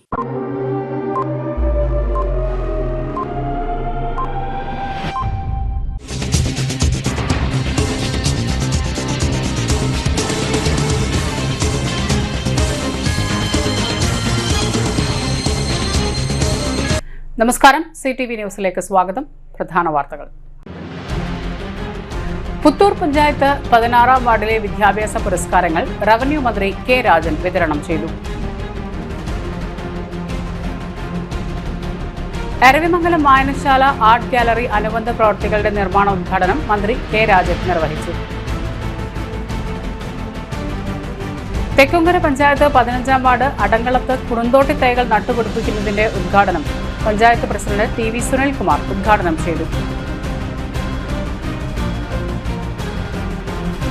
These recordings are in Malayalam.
നമസ്കാരം, CTV ന്യൂസിലേക്ക് സ്വാഗതം. പ്രധാന വാർത്തകൾ. പുത്തൂർ പഞ്ചായത്ത് 16-ാം വാർഡിലെ വിദ്യാഭ്യാസ പുരസ്കാരങ്ങൾ റവന്യൂ മന്ത്രി കെ രാജൻ വിതരണം ചെയ്തു. എരവിമംഗലം വായനശാല ആർട്ട് ഗാലറി അനുബന്ധ പ്രവൃത്തികളുടെ നിർമ്മാണ ഉദ്ഘാടനം മന്ത്രി കെ രാജൻ നിർവഹിച്ചു. തെക്കുംകര പഞ്ചായത്ത് 15-ാം വാർഡ് അടങ്കളത്ത് കുറുന്തോട്ടി തൈകൾ നട്ടുപിടിപ്പിക്കുന്നതിന്റെ ഉദ്ഘാടനം പഞ്ചായത്ത് പ്രസിഡന്റ് TV സുനിൽകുമാർ ഉദ്ഘാടനം ചെയ്തു.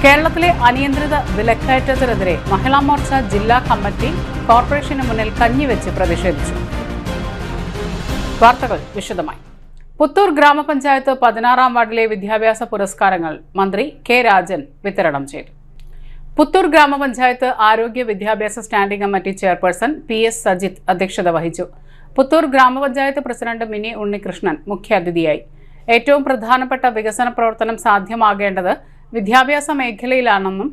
കേരളത്തിലെ അനിയന്ത്രിത വിലക്കയറ്റത്തിനെതിരെ മഹിളാ മോർച്ച ജില്ലാ കമ്മിറ്റി കോർപ്പറേഷന് മുന്നിൽ കഞ്ഞിവെച്ച് പ്രതിഷേധിച്ചു. വാർത്തകൾ വിശദമായി. പുത്തൂർ ഗ്രാമപഞ്ചായത്ത് 16-ാം വാർഡിലെ വിദ്യാഭ്യാസ പുരസ്കാരങ്ങൾ മന്ത്രി കെ രാജൻ വിതരണം ചെയ്തു. പുത്തൂർ ഗ്രാമപഞ്ചായത്ത് ആരോഗ്യ വിദ്യാഭ്യാസ standing committee chairperson PS Sajith അധ്യക്ഷത വഹിച്ചു. പുത്തൂർ ഗ്രാമപഞ്ചായത്ത് പ്രസിഡന്റ് മിനി ഉണ്ണികൃഷ്ണൻ മുഖ്യാതിഥിയായി. ഏറ്റവും പ്രധാനപ്പെട്ട വികസന പ്രവർത്തനം സാധ്യമാകേണ്ടത് വിദ്യാഭ്യാസ മേഖലയിലാണെന്നും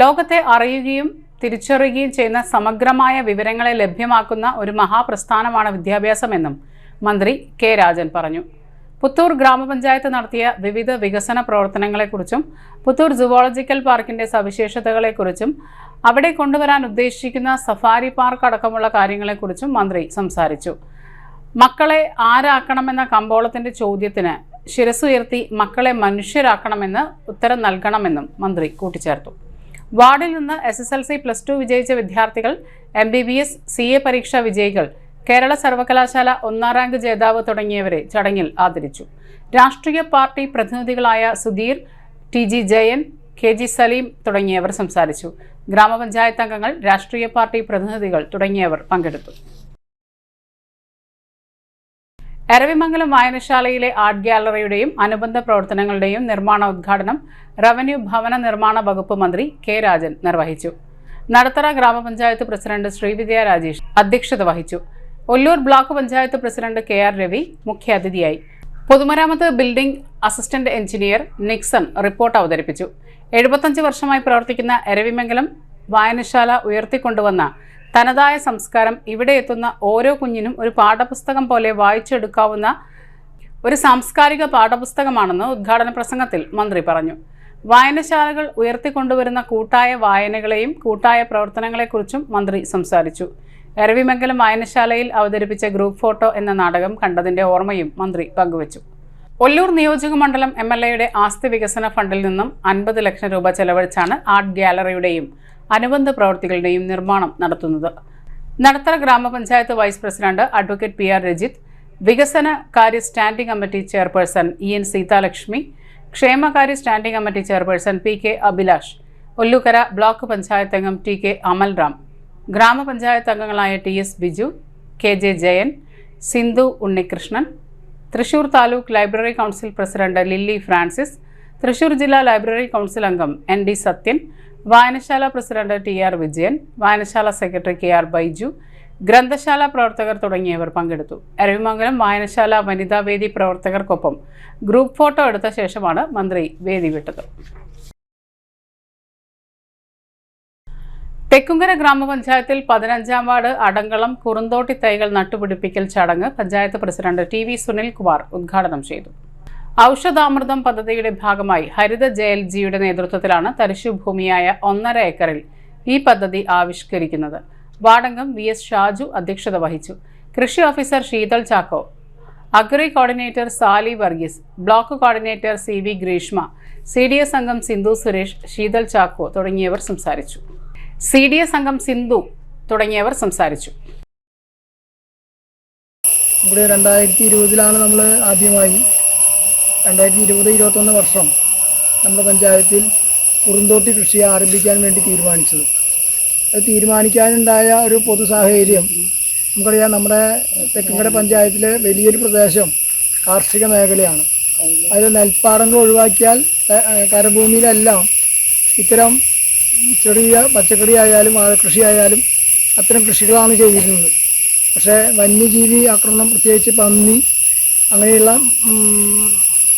ലോകത്തെ അറിയുകയും തിരിച്ചറിയുകയും ചെയ്യുന്ന സമഗ്രമായ വിവരങ്ങളെ ലഭ്യമാക്കുന്ന ഒരു മഹാപ്രസ്ഥാനമാണ് വിദ്യാഭ്യാസമെന്നും മന്ത്രി കെ രാജൻ പറഞ്ഞു. പുത്തൂർ ഗ്രാമപഞ്ചായത്ത് നടത്തിയ വിവിധ വികസന പ്രവർത്തനങ്ങളെക്കുറിച്ചും പുത്തൂർ സുവോളജിക്കൽ പാർക്കിന്റെ സവിശേഷതകളെക്കുറിച്ചും അവിടെ കൊണ്ടുവരാൻ ഉദ്ദേശിക്കുന്ന സഫാരി പാർക്ക് അടക്കമുള്ള കാര്യങ്ങളെക്കുറിച്ചും മന്ത്രി സംസാരിച്ചു. മക്കളെ ആരാക്കണമെന്ന കമ്പോളത്തിന്റെ ചോദ്യത്തിന് ശിരസുയർത്തി മക്കളെ മനുഷ്യരാക്കണമെന്ന് ഉത്തരം നൽകണമെന്നും മന്ത്രി കൂട്ടിച്ചേർത്തു. വാർഡിൽ നിന്ന് SSLC +2 വിജയിച്ച വിദ്യാർത്ഥികൾ, MBBS CA പരീക്ഷാ വിജയികൾ, കേരള സർവകലാശാല 1ാം റാങ്ക് ജേതാവ് തുടങ്ങിയവരെ ചടങ്ങിൽ ആദരിച്ചു. രാഷ്ട്രീയ പാർട്ടി പ്രതിനിധികളായ സുധീർ, TG ജയൻ, KG സലീം തുടങ്ങിയവർ സംസാരിച്ചു. ഗ്രാമപഞ്ചായത്ത് അംഗങ്ങൾ, രാഷ്ട്രീയ പാർട്ടി പ്രതിനിധികൾ തുടങ്ങിയവർ പങ്കെടുത്തു. എരവിമംഗലം വായനശാലയിലെ ആർട്ട് ഗാലറിയുടെയും അനുബന്ധ പ്രവർത്തനങ്ങളുടെയും നിർമ്മാണ ഉദ്ഘാടനം റവന്യൂ ഭവന നിർമ്മാണ വകുപ്പ് മന്ത്രി കെ രാജൻ നിർവഹിച്ചു. നടത്തറ ഗ്രാമപഞ്ചായത്ത് പ്രസിഡന്റ് ശ്രീവിദ്യ രാജേഷ് അധ്യക്ഷത വഹിച്ചു. Ollur block panchayat president KR Ravi മുഖ്യാതിഥിയായി. പൊതുമരാമത്ത് building assistant engineer Nixon report അവതരിപ്പിച്ചു. 75 വർഷമായി പ്രവർത്തിക്കുന്ന എരവിമംഗലം വായനശാല ഉയർത്തിക്കൊണ്ടുവന്ന തനതായ സംസ്കാരം ഇവിടെ എത്തുന്ന ഓരോ കുഞ്ഞിനും ഒരു പാഠപുസ്തകം പോലെ വായിച്ചെടുക്കാവുന്ന ഒരു സാംസ്കാരിക പാഠപുസ്തകമാണെന്ന് ഉദ്ഘാടന പ്രസംഗത്തിൽ മന്ത്രി പറഞ്ഞു. വായനശാലകൾ ഉയർത്തിക്കൊണ്ടുവരുന്ന കൂട്ടായ വായനകളെയും കൂട്ടായ പ്രവർത്തനങ്ങളെക്കുറിച്ചും മന്ത്രി സംസാരിച്ചു. എരവിമംഗലം വായനശാലയിൽ അവതരിപ്പിച്ച ഗ്രൂപ്പ് ഫോട്ടോ എന്ന നാടകം കണ്ടതിന്റെ ഓർമ്മയും മന്ത്രി പങ്കുവച്ചു. ഒല്ലൂർ നിയോജക മണ്ഡലം MLAയുടെ ആസ്തി വികസന ഫണ്ടിൽ നിന്നും 50 ലക്ഷം രൂപ ചെലവഴിച്ചാണ് ആർട്ട് ഗാലറിയുടെയും അനുബന്ധ പ്രവൃത്തികളുടെയും നിർമ്മാണം നടത്തുന്നത്. നടത്തറ ഗ്രാമപഞ്ചായത്ത് vice president advocate PR Rajith, വികസന കാര്യ standing committee chairperson EN Seethalakshmi, ക്ഷേമകാര്യ standing committee chairperson PK Abhilash, Ollukkara block panchayat അംഗം TK അമൽറാം, ഗ്രാമപഞ്ചായത്ത് അംഗങ്ങളായ TS Biju, KJ Jayan, Sindhu Unnikrishnan, Thrissur taluk library council president Lilly Francis, Thrissur ജില്ലാ ലൈബ്രറി കൗൺസിൽ അംഗം ND സത്യൻ, വായനശാല പ്രസിഡന്റ് TR വിജയൻ, വായനശാല സെക്രട്ടറി KR ബൈജു, ഗ്രന്ഥശാല പ്രവർത്തകർ തുടങ്ങിയവർ പങ്കെടുത്തു. എരവിമംഗലം വായനശാല വനിതാവേദി പ്രവർത്തകർക്കൊപ്പം ഗ്രൂപ്പ് ഫോട്ടോ എടുത്ത ശേഷമാണ് മന്ത്രി വേദി വിട്ടത്. തെക്കുംകര ഗ്രാമപഞ്ചായത്തിൽ 15-ാം വാർഡ് അടങ്കളം കുറുന്തോട്ടി തൈകൾ നട്ടുപിടിപ്പിക്കൽ ചടങ്ങ് പഞ്ചായത്ത് പ്രസിഡന്റ് TV സുനിൽകുമാർ ഉദ്ഘാടനം ചെയ്തു. ഔഷധാമൃതം പദ്ധതിയുടെ ഭാഗമായി ഹരിത JLGയുടെ നേതൃത്വത്തിലാണ് തരിശുഭൂമിയായ 1.5 ഏക്കറിൽ ഈ പദ്ധതി ആവിഷ്കരിക്കുന്നത്. വാർഡംഗം VS ഷാജു അധ്യക്ഷത വഹിച്ചു. കൃഷി officer Sheethal Chacko, agri coordinator Sali Varghese, block coordinator CV Greeshma, CDS അംഗം സിന്ധു സുരേഷ്, ശീതൾ ചാക്കോ തുടങ്ങിയവർ സംസാരിച്ചു. CDS അംഗം സിന്ധു തുടങ്ങിയവർ സംസാരിച്ചു. ഇവിടെ 2020 നമ്മൾ ആദ്യമായി 2020-21 വർഷം നമ്മുടെ പഞ്ചായത്തിൽ കുറുന്തോട്ടി കൃഷി ആരംഭിക്കാൻ വേണ്ടി തീരുമാനിച്ചത്. അത് തീരുമാനിക്കാനുണ്ടായ ഒരു പൊതു സാഹചര്യം നമുക്കറിയാം, നമ്മുടെ തെക്കുംകര പഞ്ചായത്തിലെ വലിയൊരു പ്രദേശം കാർഷിക മേഖലയാണ്. അതിൽ നെൽപ്പാടങ്ങൾ ഒഴിവാക്കിയാൽ കരഭൂമിയിലെല്ലാം ഇത്തരം ചെറിയ പച്ചക്കറി ആയാലും വാഴക്കൃഷി ആയാലും അത്തരം കൃഷികളാണ് ചെയ്തിരുന്നത്. പക്ഷേ വന്യജീവി ആക്രമണം, പ്രത്യേകിച്ച് പന്നി, അങ്ങനെയുള്ള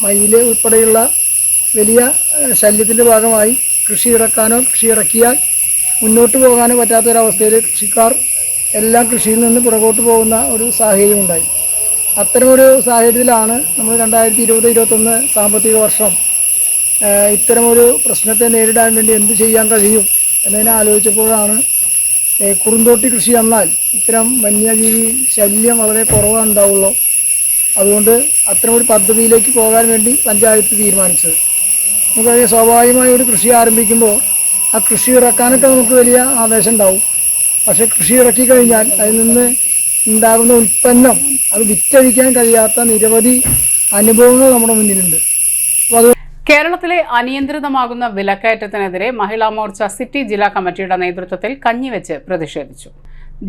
മയിൽ ഉൾപ്പെടെയുള്ള വലിയ ശല്യത്തിൻ്റെ ഭാഗമായി കൃഷി ഇറക്കാനോ കൃഷി ഇറക്കിയാൽ മുന്നോട്ട് പോകാനോ പറ്റാത്തൊരവസ്ഥയിൽ കൃഷിക്കാർ എല്ലാം കൃഷിയിൽ നിന്ന് പുറകോട്ട് പോകുന്ന ഒരു സാഹചര്യം ഉണ്ടായി. അത്തരമൊരു സാഹചര്യത്തിലാണ് നമ്മൾ 2020-21 സാമ്പത്തിക വർഷം ഇത്തരമൊരു പ്രശ്നത്തെ നേരിടാൻ വേണ്ടി എന്ത് ചെയ്യാൻ കഴിയും എന്നതിനെ ആലോചിച്ചപ്പോഴാണ് കുറുന്തോട്ടി കൃഷി എന്നാൽ ഇത്തരം വന്യജീവി ശല്യം വളരെ കുറവാണ് ഉണ്ടാവുള്ളൂ. അതുകൊണ്ട് അത്തരമൊരു പദ്ധതിയിലേക്ക് പോകാൻ വേണ്ടി പഞ്ചായത്ത് തീരുമാനിച്ചത്. നമുക്കറിയാം, സ്വാഭാവികമായി ഒരു കൃഷി ആരംഭിക്കുമ്പോൾ ആ കൃഷി ഇറക്കാനൊക്കെ നമുക്ക് വലിയ ആവേശം ഉണ്ടാവും. പക്ഷേ കൃഷി ഇറക്കി കഴിഞ്ഞാൽ അതിൽ നിന്ന് ഉണ്ടാകുന്ന ഉൽപ്പന്നം അത് വിറ്റഴിക്കാൻ കഴിയാത്ത നിരവധി അനുഭവങ്ങൾ നമ്മുടെ മുന്നിലുണ്ട്. അപ്പോൾ അത് കേരളത്തിലെ അനിയന്ത്രിതമാകുന്ന വിലക്കയറ്റത്തിനെതിരെ മഹിളാ മോർച്ച സിറ്റി ജില്ലാ കമ്മിറ്റിയുടെ നേതൃത്വത്തിൽ കഞ്ഞിവെച്ച് പ്രതിഷേധിച്ചു.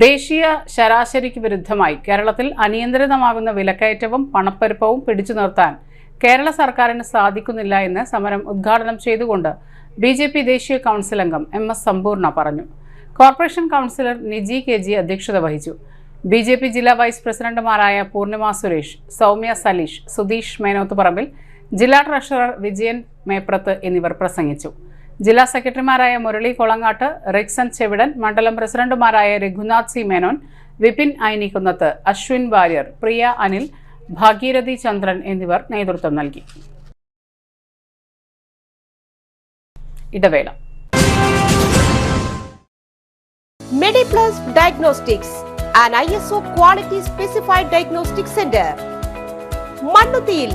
ദേശീയ ശരാശരിക്ക് വിരുദ്ധമായി കേരളത്തിൽ അനിയന്ത്രിതമാകുന്ന വിലക്കയറ്റവും പണപ്പെരുപ്പവും പിടിച്ചു നിർത്താൻ കേരള സർക്കാരിന് സാധിക്കുന്നില്ല എന്ന് സമരം ഉദ്ഘാടനം ചെയ്തുകൊണ്ട് BJP ദേശീയ കൗൺസിൽ അംഗം MS സമ്പൂർണ്ണ പറഞ്ഞു. കോർപ്പറേഷൻ കൗൺസിലർ നിജി KG അധ്യക്ഷത വഹിച്ചു. BJP ജില്ലാ വൈസ് പ്രസിഡന്റുമാരായ പൂർണിമ സുരേഷ്, സൗമ്യ സലീഷ്, സുധീഷ് മേനോത്തുപറമ്പിൽ, ജില്ലാ ട്രഷറർ വിജയൻ മേപ്രത്ത് എന്നിവർ പ്രസംഗിച്ചു. ജില്ലാ സെക്രട്ടറിമാരായ മുരളി കൊളങ്ങാട്ട്, റിക്സൺ ചെവിടൻ, മണ്ഡലം പ്രസിഡന്റുമാരായ രഘുനാഥ് സി മേനോൻ, വിപിൻ ഐനിക്കുന്നത്ത്, അശ്വിൻ വാര്യർ, പ്രിയ അനിൽ, ഭാഗീരഥി ചന്ദ്രൻ എന്നിവർ നേതൃത്വം നൽകി. ഇടവേള. Mediplus Diagnostics, an ISO quality specified diagnostic center. മണ്ണുത്തിയിൽ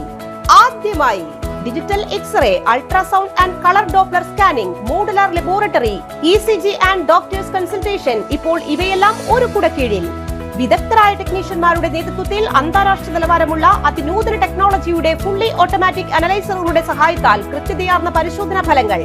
ആദ്യമായി digital x ray, ultrasound and colour Doppler scanning, modular laboratory, ECG and doctors consultation. ഇപ്പോൾ ഇവയെല്ലാം ഒരു കുടക്കീഴിൽ. വിദഗ്ധരായ ടെക്നീഷ്യന്മാരുടെ നേതൃത്വത്തിൽ അന്താരാഷ്ട്ര നിലവാരമുള്ള അതിനൂതന ടെക്നോളജിയുടെ ഫുള്ളി ഓട്ടോമാറ്റിക് അനലൈസറുകളുടെ സഹായത്താൽ കൃത്യതയാർന്ന പരിശോധനാ ഫലങ്ങൾ.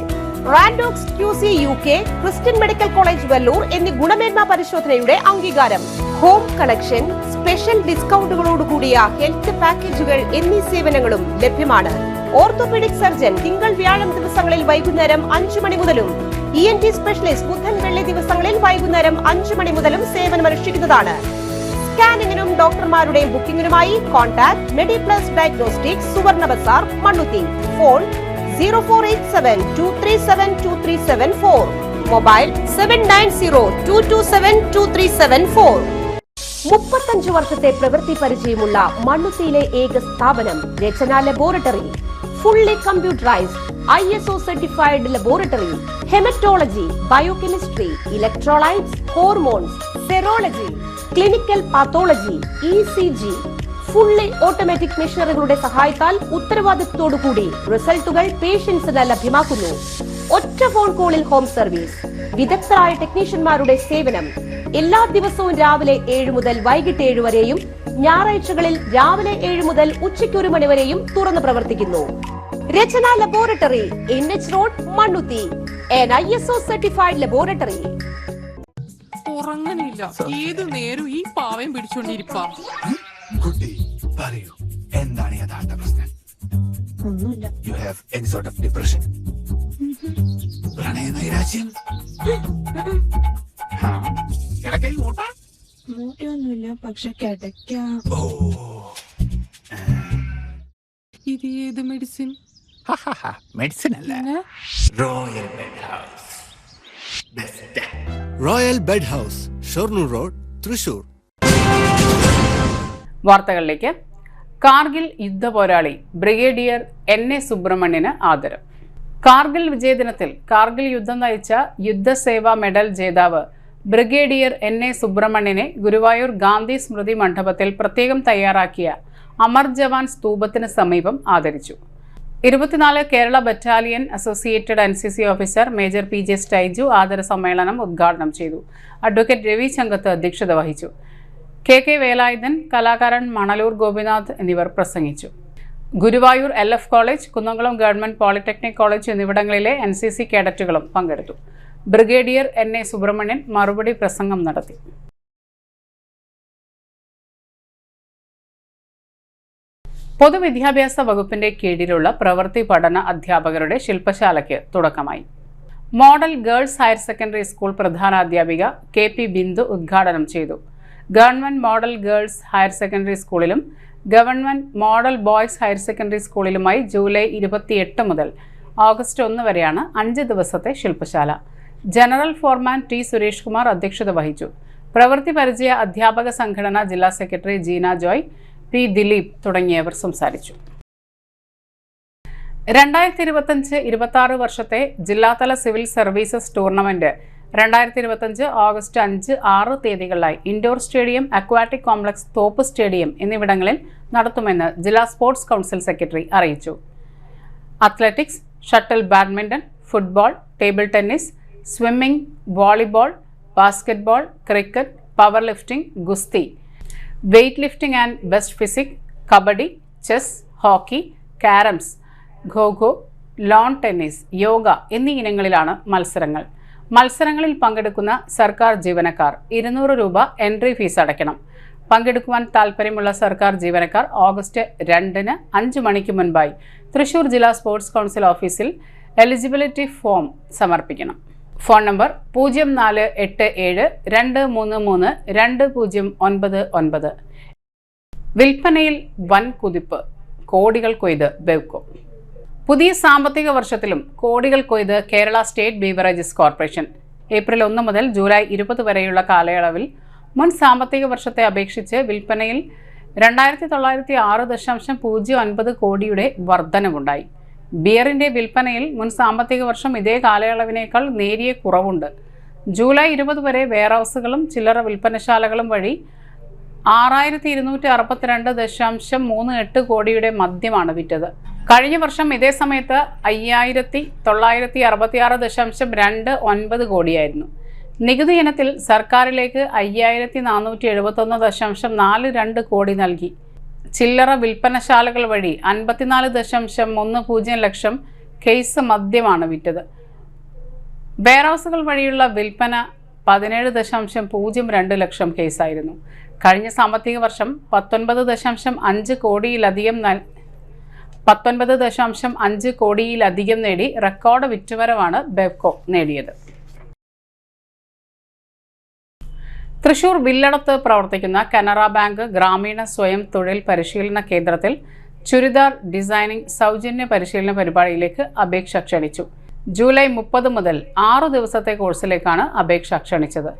റാൻഡോക്സ് QC UK, Christian medical college Vellore എന്നീ ഗുണമേന്മ പരിശോധനയുടെ അംഗീകാരം. ഹോം കണക്ഷൻ, സ്പെഷ്യൽ ഡിസ്കൗണ്ടുകളോടുകൂടിയ ഹെൽത്ത് പാക്കേജുകൾ എന്നീ സേവനങ്ങളും ലഭ്യമാണ്. ഓർത്തോപീഡിക് സർജൻ തിങ്കൾ വ്യാഴം ദിവസങ്ങളിൽ വൈകുന്നേരം 5 മണി മുതലും ENT സ്പെഷ്യലിസ്റ്റ് ബുധൻ വെള്ളി ദിവസങ്ങളിൽ വൈകുന്നേരം 5 മണി മുതലും സേവനമനുഷ്ഠിക്കുന്നതാണ്. സ്കാനിങ്ങിനും ഡോക്ടർമാരുടെയും ബുക്കിംഗിനുമായി കോൺടാക്ട് മെഡിപ്ലസ് ഡയഗ്നോസ്റ്റിക്സ്, സുവർണ ബസാർ, മണ്ണുത്തി. Phone 0487237237 mobile 7902272374. 35 വർഷത്തെ പ്രവൃത്തി പരിചയമുള്ള മണ്ണുത്തിയിലെ ഏക സ്ഥാപനം Rachana laboratory. Fully computerised ISO certified laboratory. Haematology, biochemistry, electrolytes, hormones, serology, clinical pathology, ECG. Fully automatic മെഷീനറികളുടെ സഹായത്താൽ ഉത്തരവാദിത്വത്തോടുകൂടി റിസൾട്ടുകൾ പേഷ്യൻസിന് ലഭ്യമാക്കുന്നു. ഒറ്റ ഫോൺ കോളിൽ ഹോം സർവീസ്. വിദഗ്ധരായ ടെക്നീഷ്യന്മാരുടെ സേവനം. എല്ലാ ദിവസവും രാവിലെ 7 മുതൽ വൈകിട്ട് 7 വരെയും ഞായറാഴ്ചകളിൽ രാവിലെ 7 മുതൽ ഉച്ചയ്ക്ക് 1 മണി വരെയും തുറന്നു പ്രവർത്തിക്കുന്നു. Rachana laboratory, NH road, Mannuthy. an ISO certified laboratory. ഉറങ്ങണില്ല, ഏതു നേരം ഈ പാവയും പിടിച്ചോണ്ടിരിപ്പാ. കുട്ടി പറയൂ, എന്താണ് യഥാർത്ഥ പ്രശ്നം? ഒന്നുമില്ല. You have any sort of depression, പ്രണയ നൈരാശ്യം? മൂട്ടയൊന്നുമില്ല, പക്ഷെ കിടക്കാം. ഓ, ഇത് ഏത് മെഡിസിൻ? മെഡിസിൻ അല്ല, Royal Bed House. Best Royal Bed House, Shoranur road, Thrissur. വാർത്തകളിലേക്ക്. കാർഗിൽ യുദ്ധപോരാളി ബ്രിഗേഡിയർ NA സുബ്രഹ്മണ്യന് ആദരം. കാർഗിൽ വിജയദിനത്തിൽ കാർഗിൽ യുദ്ധം നയിച്ച യുദ്ധസേവാ മെഡൽ ജേതാവ് ബ്രിഗേഡിയർ NA സുബ്രഹ്മണ്യനെ ഗുരുവായൂർ ഗാന്ധി സ്മൃതി മണ്ഡപത്തിൽ പ്രത്യേകം തയ്യാറാക്കിയ അമർ ജവാൻ സ്തൂപത്തിന് സമീപം ആദരിച്ചു. 24 Kerala battalion associated NCC officer major PJ Stiju ആദര സമ്മേളനം ഉദ്ഘാടനം ചെയ്തു. അഡ്വക്കേറ്റ് രവി ചങ്കത്ത് അധ്യക്ഷത വഹിച്ചു. KK വേലായുധൻ, കലാകാരൻ മണലൂർ ഗോപിനാഥ് എന്നിവർ പ്രസംഗിച്ചു. Guruvayur LF college, Kunnamkulam government polytechnic college എന്നിവിടങ്ങളിലെ NCC കേഡറ്റുകളും പങ്കെടുത്തു. ബ്രിഗേഡിയർ NA സുബ്രഹ്മണ്യൻ മറുപടി പ്രസംഗം നടത്തി. പൊതുവിദ്യാഭ്യാസ വകുപ്പിന്റെ കീഴിലുള്ള പ്രവൃത്തി പഠന അധ്യാപകരുടെ ശില്പശാലയ്ക്ക് തുടക്കമായി. Model girls higher secondary school പ്രധാനാധ്യാപിക KP ബിന്ദു ഉദ്ഘാടനം ചെയ്തു. Government model girls higher secondary സ്കൂളിലും government model boys higher secondary സ്കൂളിലുമായി ജൂലൈ 28 മുതൽ ഓഗസ്റ്റ് 1 വരെയാണ് 5 ദിവസത്തെ ശില്പശാല. General foreman T Suresh Kumar അധ്യക്ഷത വഹിച്ചു. പ്രവൃത്തി പരിചയ അധ്യാപക സംഘടന ജില്ലാ സെക്രട്ടറി ജീന ജോയ്, പി ദിലീപ് തുടങ്ങിയവർ സംസാരിച്ചു. 2025-26 വർഷത്തെ ജില്ലാതല സിവിൽ സർവീസസ് ടൂർണമെന്റ് 2025 ഓഗസ്റ്റ് 5-6 തീയതികളിലായി indoor stadium, aquatic complex, Thoppu stadium എന്നിവിടങ്ങളിൽ നടത്തുമെന്ന് ജില്ലാ സ്പോർട്സ് കൗൺസിൽ സെക്രട്ടറി അറിയിച്ചു. Athletics, shuttle badminton, football, table tennis, swimming, volleyball, basketball, cricket, power lifting, ഗുസ്തി, weight lifting and best physique, kabaddi, chess, hockey, carroms, kho kho, lawn tennis, yoga എന്നീ ഇനങ്ങളിലാണ് മത്സരങ്ങൾ. മത്സരങ്ങളിൽ പങ്കെടുക്കുന്ന സർക്കാർ ജീവനക്കാർ 200 രൂപ എൻട്രി ഫീസ് അടയ്ക്കണം. പങ്കെടുക്കുവാൻ താൽപ്പര്യമുള്ള സർക്കാർ ജീവനക്കാർ ഓഗസ്റ്റ് 2-ന് 5 മണിക്ക് മുൻപായി തൃശൂർ ജില്ലാ സ്പോർട്സ് കൗൺസിൽ ഓഫീസിൽ എലിജിബിലിറ്റി ഫോം സമർപ്പിക്കണം. Phone number 0487-233-2099. വിൽപ്പനയിൽ വൻ കുതിപ്പ്, കോടികൾ കൊയ്ത് ബെവ്കോ. പുതിയ സാമ്പത്തിക വർഷത്തിലും കോടികൾ കൊയ്ത് Kerala state beverages corporation. April 1 മുതൽ ജൂലൈ 20 വരെയുള്ള കാലയളവിൽ മുൻ സാമ്പത്തിക വർഷത്തെ അപേക്ഷിച്ച് വിൽപ്പനയിൽ 2906.09 കോടിയുടെ വർധനവുണ്ടായി. ബിയറിന്റെ വിൽപ്പനയിൽ മുൻ സാമ്പത്തിക വർഷം ഇതേ കാലയളവിനേക്കാൾ നേരിയ കുറവുണ്ട്. ജൂലൈ 20 വരെ വെയർഹൗസുകളും ചില്ലറ വിൽപ്പനശാലകളും വഴി 6262.38 കോടിയുടെ മദ്യമാണ് വിറ്റത്. കഴിഞ്ഞ വർഷം ഇതേ സമയത്ത് 5966.29 കോടിയായിരുന്നു. നികുതി ഇനത്തിൽ സർക്കാരിലേക്ക് 5471.42 കോടി നൽകി. ചില്ലറ വിൽപ്പനശാലകൾ വഴി 54.10 ലക്ഷം കേസ് മദ്യമാണ് വിറ്റത്. വെയർഹൗസുകൾ വഴിയുള്ള വിൽപ്പന 17.02 ലക്ഷം കേസായിരുന്നു. കഴിഞ്ഞ സാമ്പത്തിക വർഷം 19.5 കോടിയിലധികം നേടി റെക്കോർഡ് വിറ്റുവരവാണ് ബെവ്കോ നേടിയത്. തൃശൂർ വില്ലടത്ത് പ്രവർത്തിക്കുന്ന കനറ ബാങ്ക് ഗ്രാമീണ സ്വയം തൊഴിൽ പരിശീലന കേന്ദ്രത്തിൽ ചുരിദാർ ഡിസൈനിംഗ് സൗജന്യ പരിശീലന പരിപാടിയിലേക്ക് അപേക്ഷ ക്ഷണിച്ചു. ജൂലൈ 30 മുതൽ 6 ദിവസത്തെ കോഴ്സിലേക്കാണ് അപേക്ഷ ക്ഷണിച്ചത്.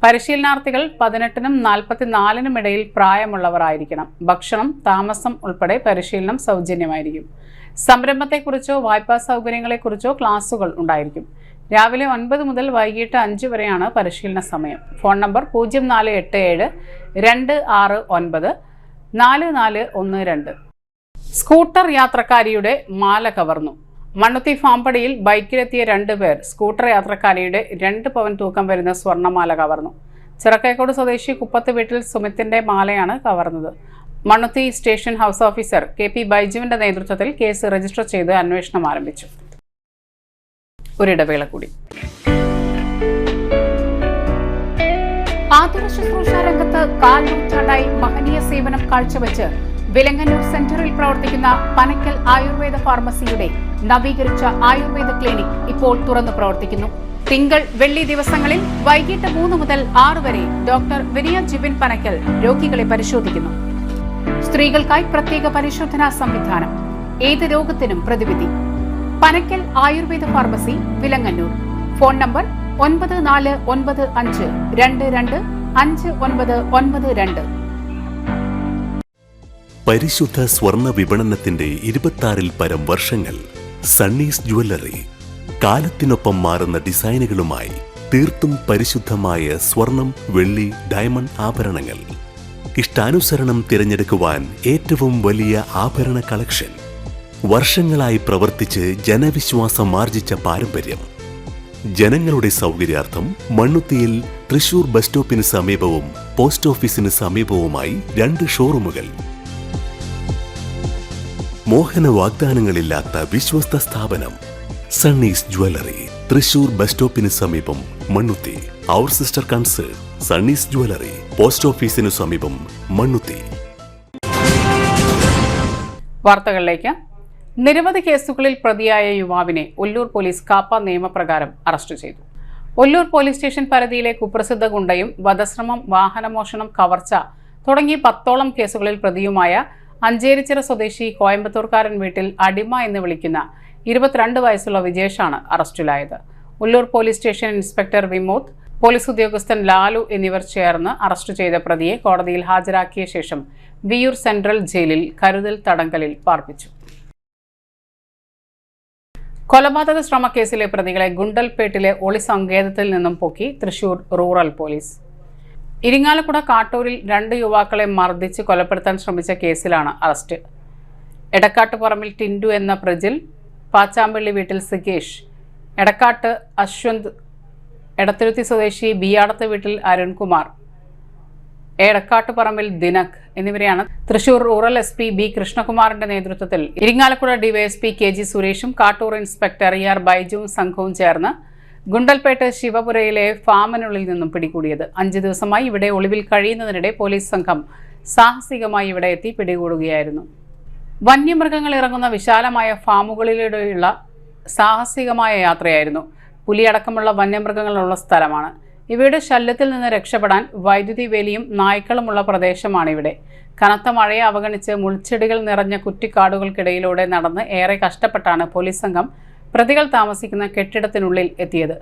പരിശീലനാർത്ഥികൾ 18-നും 44-നും ഇടയിൽ പ്രായമുള്ളവർ ആയിരിക്കണം. ഭക്ഷണം, താമസം ഉൾപ്പെടെ പരിശീലനം സൗജന്യമായിരിക്കും. സംരംഭത്തെക്കുറിച്ചോ വായ്പാ സൗകര്യങ്ങളെക്കുറിച്ചോ ക്ലാസുകൾ ഉണ്ടായിരിക്കും. രാവിലെ 9 മുതൽ വൈകിട്ട് 5 വരെയാണ് പരിശീലന സമയം. Phone number 0487-269-4412. സ്കൂട്ടർ യാത്രക്കാരിയുടെ മാല കവർന്നു. മണ്ണുത്തി ഫാമ്പടിയിൽ ബൈക്കിലെത്തിയ 2 പേർ സ്കൂട്ടർ യാത്രക്കാരിയുടെ 2 പവൻ തൂക്കം വരുന്ന സ്വർണ്ണമാല കവർന്നു. ചിറക്കേക്കോട് സ്വദേശി കുപ്പത്ത് വീട്ടിൽ സുമിത്തിന്റെ മാലയാണ് കവർന്നത്. Mannuthy station house officer KP ബൈജുവിന്റെ നേതൃത്വത്തിൽ കേസ് രജിസ്റ്റർ ചെയ്ത് അന്വേഷണം ആരംഭിച്ചു. ഒരിടവേള കൂടി. ആതുര ശുശ്രൂഷ രംഗത്ത് 4 നൂറ്റാണ്ടായി മഹനീയ സേവനം കാഴ്ചവെച്ച് വിലങ്ങന്നൂർ സെന്ററിൽ പ്രവർത്തിക്കുന്ന പനക്കൽ ആയുർവേദ ഫാർമസിയുടെ നവീകരിച്ച ആയുർവേദ ക്ലിനിക് ഇപ്പോൾ തുറന്നു പ്രവർത്തിക്കുന്നു. തിങ്കൾ, വെള്ളി ദിവസങ്ങളിൽ വൈകിട്ട് 3 മുതൽ 6 വരെ ഡോക്ടർ വിനയ ജിബിൻ പനക്കൽ രോഗികളെ പരിശോധിക്കുന്നു. സ്ത്രീകൾക്കായി പ്രത്യേക പരിശോധനാ സംവിധാനം, ഏത് രോഗത്തിനും പ്രതിവിധി. Panakkal Ayurveda pharmacy, Vilangannur. Phone number 9495225992. പരിശുദ്ധ സ്വർണ്ണ വിപണനത്തിന്റെ 26-ൽ പരം വർഷങ്ങൾ. സണ്ണീസ് ജ്വല്ലറി കാലത്തിനൊപ്പം മാറുന്ന ഡിസൈനുകളുമായി തീർത്തും പരിശുദ്ധമായ സ്വർണം, വെള്ളി, ഡയമണ്ട് ആഭരണങ്ങൾ. ഇഷ്ടാനുസരണം തിരഞ്ഞെടുക്കുവാൻ ഏറ്റവും വലിയ ആഭരണ കളക്ഷൻ. വർഷങ്ങളായി പ്രവർത്തിച്ച് ജനവിശ്വാസം ആർജിച്ച പാരമ്പര്യം. ജനങ്ങളുടെ സൗകര്യാർത്ഥം മണ്ണുത്തിയിൽ തൃശൂർ ബസ് സ്റ്റോപ്പിന് സമീപവും പോസ്റ്റ് ഓഫീസിന് സമീപവുമായി 2 ഷോറൂമുകൾ. മോഹന വാഗ്ദാനങ്ങളില്ലാത്ത വിശ്വസ്ത സ്ഥാപനം സണ്ണീസ് ജ്വല്ലറി, തൃശൂർ ബസ് സ്റ്റോപ്പിന് സമീപം, മണ്ണുത്തി. അവർ സിസ്റ്റർ കൺസേൺ സണ്ണീസ് ജ്വല്ലറി, പോസ്റ്റ് ഓഫീസിനു സമീപം, മണ്ണുത്തി. വാർത്തകളിലേക്ക്. നിരവധി കേസുകളിൽ പ്രതിയായ യുവാവിനെ ഒല്ലൂർ പോലീസ് കാപ്പ നിയമപ്രകാരം അറസ്റ്റ് ചെയ്തു. ഒല്ലൂർ പോലീസ് സ്റ്റേഷൻ പരിധിയിലെ കുപ്രസിദ്ധ ഗുണ്ടയും വധശ്രമം, വാഹനമോഷണം, കവർച്ച തുടങ്ങി 10ഓളം കേസുകളിൽ പ്രതിയുമായ അഞ്ചേരിച്ചിറ സ്വദേശി കോയമ്പത്തൂർക്കാരൻ വീട്ടിൽ അടിമ എന്ന് വിളിക്കുന്ന 22 വയസ്സുള്ള വിജേഷാണ് അറസ്റ്റിലായത്. Ollur police station inspector Vimod, police ഉദ്യോഗസ്ഥൻ ലാലു എന്നിവർ ചേർന്ന് അറസ്റ്റ് ചെയ്ത പ്രതിയെ കോടതിയിൽ ഹാജരാക്കിയ ശേഷം വിയൂർ സെൻട്രൽ ജയിലിൽ കരുതൽ തടങ്കലിൽ പാർപ്പിച്ചു. കൊലപാതക ശ്രമക്കേസിലെ പ്രതികളെ ഗുണ്ടൽപേട്ടിലെ ഒളി സങ്കേതത്തിൽ നിന്നും പൊക്കി തൃശൂർ റൂറൽ പോലീസ്. ഇരിങ്ങാലക്കുട കാട്ടൂരിൽ 2 യുവാക്കളെ മർദ്ദിച്ച് കൊലപ്പെടുത്താൻ ശ്രമിച്ച കേസിലാണ് അറസ്റ്റ്. എടക്കാട്ടുപറമ്പിൽ ടിൻഡു എന്ന പ്രജിൽ, പാച്ചാമ്പള്ളി വീട്ടിൽ സികേഷ്, എടക്കാട്ട് അശ്വന്ത്, എടത്തുരുത്തി സ്വദേശി ബിയാടത്ത് വീട്ടിൽ അരുൺകുമാർ, എടക്കാട്ടുപറമ്പിൽ ദിനക് എന്നിവരെയാണ് തൃശൂർ റൂറൽ SP ബി കൃഷ്ണകുമാറിന്റെ നേതൃത്വത്തിൽ ഇരിങ്ങാലക്കുട DYSP KG സുരേഷും കാട്ടൂർ ഇൻസ്പെക്ടർ ER ബൈജുവും സംഘവും ചേർന്ന് ഗുണ്ടൽപേട്ട് ശിവപുരയിലെ ഫാമിനുള്ളിൽ നിന്നും പിടികൂടിയത്. 5 ദിവസമായി ഇവിടെ ഒളിവിൽ കഴിയുന്നതിനിടെ പോലീസ് സംഘം സാഹസികമായി ഇവിടെ എത്തി പിടികൂടുകയായിരുന്നു. വന്യമൃഗങ്ങൾ ഇറങ്ങുന്ന വിശാലമായ ഫാമുകളിലൂടെയുള്ള സാഹസികമായ യാത്രയായിരുന്നു. പുലിയടക്കമുള്ള വന്യമൃഗങ്ങളുള്ള സ്ഥലമാണ്. ഇവയുടെ ശല്യത്തിൽ നിന്ന് രക്ഷപ്പെടാൻ വൈദ്യുതി വേലിയും നായ്ക്കളുമുള്ള പ്രദേശമാണ് ഇവിടെ. കനത്ത മഴയെ അവഗണിച്ച് മുൾച്ചെടികൾ നിറഞ്ഞ കുറ്റിക്കാടുകൾക്കിടയിലൂടെ നടന്ന് ഏറെ കഷ്ടപ്പെട്ടാണ് പോലീസ് സംഘം പ്രതികൾ താമസിക്കുന്ന കെട്ടിടത്തിനുള്ളിൽ എത്തിയത്.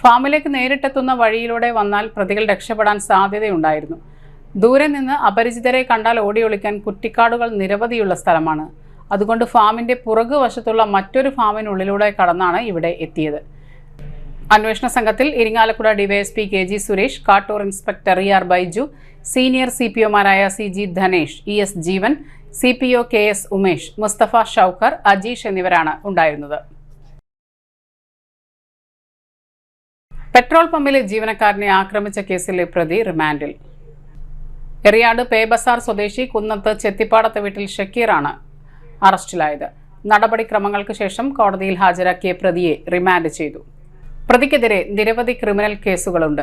ഫാമിലേക്ക് നേരിട്ടെത്തുന്ന വഴിയിലൂടെ വന്നാൽ പ്രതികൾ രക്ഷപ്പെടാൻ സാധ്യതയുണ്ടായിരുന്നു. ദൂരെ നിന്ന് അപരിചിതരെ കണ്ടാൽ ഓടിയൊളിക്കാൻ കുറ്റിക്കാടുകൾ നിരവധിയുള്ള സ്ഥലമാണ്. അതുകൊണ്ട് ഫാമിന്റെ പുറകുവശത്തുള്ള മറ്റൊരു ഫാമിനുള്ളിലൂടെ കടന്നാണ് ഇവിടെ എത്തിയത്. അന്വേഷണ സംഘത്തിൽ Irinjalakuda DYSP KG Suresh, Kattoor inspector ER Baiju, senior CPOമാരായ CG Dhanesh, ES Jeevan, CPO KS Umesh, Musthafa Shoukkar, Ajeesh എന്നിവരാണ് ഉണ്ടായിരുന്നത്. പെട്രോൾ പമ്പിലെ ജീവനക്കാരനെ ആക്രമിച്ച കേസിലെ പ്രതി റിമാൻഡിൽ. എറിയാട് പേബസാർ സ്വദേശി കുന്നത്ത് ചെത്തിപ്പാടത്ത് വീട്ടിൽ ഷക്കീറാണ് അറസ്റ്റിലായത്. നടപടിക്രമങ്ങൾക്ക് ശേഷം കോടതിയിൽ ഹാജരാക്കിയ പ്രതിയെ റിമാൻഡ് ചെയ്തു. പ്രതിക്കെതിരെ നിരവധി ക്രിമിനൽ കേസുകളുണ്ട്.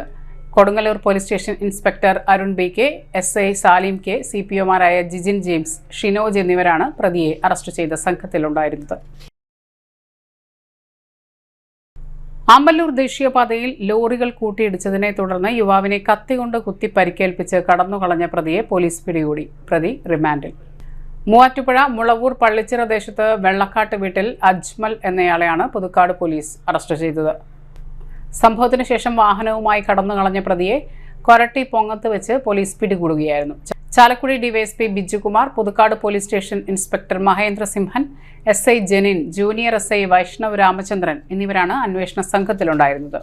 Kodungallur police station inspector Arun BK, SI Salim K, CPOമാരായ ജിജിൻ ജെയിംസ്, ഷിനോജ് എന്നിവരാണ് പ്രതിയെ അറസ്റ്റ് ചെയ്ത സംഘത്തിലുണ്ടായിരുന്നത്. ആമ്പല്ലൂർ ദേശീയപാതയിൽ ലോറികൾ കൂട്ടിയിടിച്ചതിനെ തുടർന്ന് യുവാവിനെ കത്തികൊണ്ട് കുത്തി പരിക്കേൽപ്പിച്ച് കടന്നുകളഞ്ഞ പ്രതിയെ പോലീസ് പിടികൂടി. പ്രതി റിമാൻഡിൽ. മൂവാറ്റുപുഴ മുളവൂർ പള്ളിച്ചിറ ദേശത്ത് വെള്ളക്കാട്ട് വീട്ടിൽ അജ്മൽ എന്നയാളെയാണ് പുതുക്കാട് പോലീസ് അറസ്റ്റ് ചെയ്തത്. സംഭവത്തിന് ശേഷം വാഹനവുമായി കടന്നുകളഞ്ഞ പ്രതിയെ കൊരട്ടി പൊങ്ങത്ത് വെച്ച് പോലീസ് പിടികൂടുകയായിരുന്നു. Chalakudy DYSP Bijukumar, Puthukkad police station inspector Mahendra Simhan, SI Jenin, junior SI Vaishnav Ramachandran എന്നിവരാണ് അന്വേഷണ സംഘത്തിലുണ്ടായിരുന്നത്.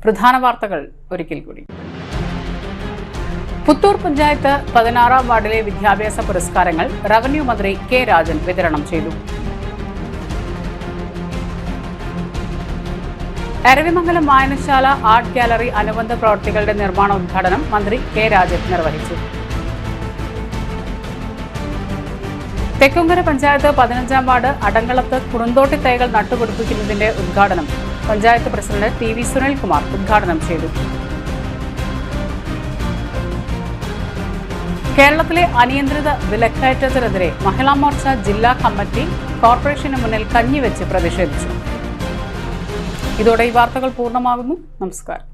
പ്രധാന വാർത്തകൾ ഒരിക്കൽ കൂടി. പുത്തൂർ പഞ്ചായത്ത് 16ാം വാർഡിലെ വിദ്യാഭ്യാസ പുരസ്കാരങ്ങൾ റവന്യൂ മന്ത്രി K രാജൻ വിതരണം ചെയ്തു. എരവിമംഗലം വായനശാല ആർട്ട് ഗാലറി അനുബന്ധ പ്രവൃത്തികളുടെ നിർമ്മാണോദ്ഘാടനം മന്ത്രി K രാജൻ നിർവഹിച്ചു. തെക്കുംകര പഞ്ചായത്ത് 15ാം വാർഡ് അടങ്കളത്ത് കുറുന്തോട്ടി തൈകൾ നട്ടുപിടിപ്പിക്കുന്നതിന്റെ ഉദ്ഘാടനം പഞ്ചായത്ത് പ്രസിഡന്റ് TV സുനിൽകുമാർ ഉദ്ഘാടനം ചെയ്തു. കേരളത്തിലെ അനിയന്ത്രിത വിലക്കയറ്റത്തിനെതിരെ മഹിളാ മോർച്ച ജില്ലാ കമ്മിറ്റി കോർപ്പറേഷന് മുന്നിൽ കഞ്ഞിവെച്ച് പ്രതിഷേധിച്ചു. ഇതോടെ ഈ വാർത്തകൾ പൂർണ്ണമാകുന്നു. നമസ്കാരം.